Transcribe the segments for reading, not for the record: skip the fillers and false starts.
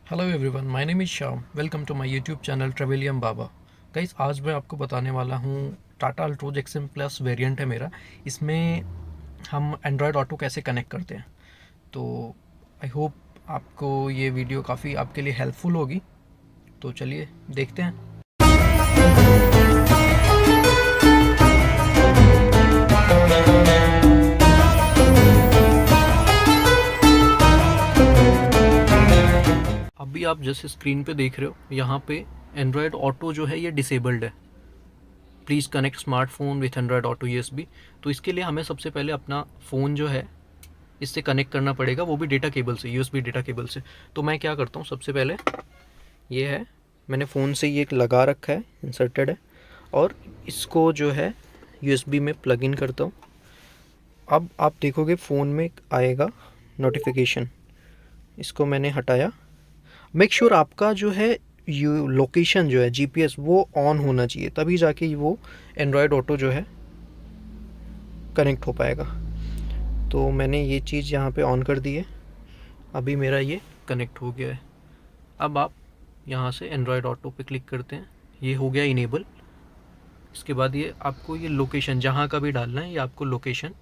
Hello everyone, my name is Shyam. Welcome to my YouTube channel Travelium Baba. Guys, आज मैं आपको बताने वाला हूँ Tata Altroz XM plus variant है मेरा। इसमें हम एंड्रॉयड ऑटो कैसे कनेक्ट करते हैं। तो आई होप आपको ये वीडियो काफ़ी आपके लिए हेल्पफुल होगी। तो चलिए देखते हैं। अभी आप जैसे स्क्रीन पे देख रहे हो, यहाँ पे एंड्रॉयड ऑटो जो है ये डिसेबल्ड है। Please connect smartphone with Android auto USB. तो इसके लिए हमें सबसे पहले अपना फ़ोन जो है इससे कनेक्ट करना पड़ेगा, वो भी डेटा केबल से, यूएसबी डेटा केबल से। तो मैं क्या करता हूँ, सबसे पहले ये है, मैंने फ़ोन से ये लगा रखा है, इंसर्टेड है, और इसको जो है यूएसबी में प्लग इन करता हूँ। अब आप देखोगे फ़ोन में आएगा नोटिफिकेशन, इसको मैंने हटाया। मेक श्योर आपका जो है यू लोकेशन जो है जीपीएस वो ऑन होना चाहिए, तभी जाके वो एंड्रॉयड ऑटो जो है कनेक्ट हो पाएगा। तो मैंने ये चीज़ यहाँ पे ऑन कर दी है। अभी मेरा ये कनेक्ट हो गया है। अब आप यहाँ से एंड्रॉयड ऑटो पे क्लिक करते हैं, ये हो गया इनेबल। इसके बाद ये आपको ये लोकेशन जहाँ का भी डालना है, ये आपको लोकेशन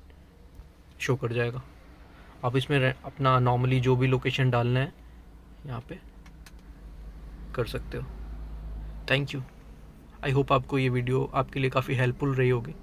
शो कर जाएगा। आप इसमें अपना नॉर्मली जो भी लोकेशन डालना है यहाँ पे कर सकते हो। Thank you. आई होप आपको ये वीडियो आपके लिए काफ़ी हेल्पफुल रही होगी।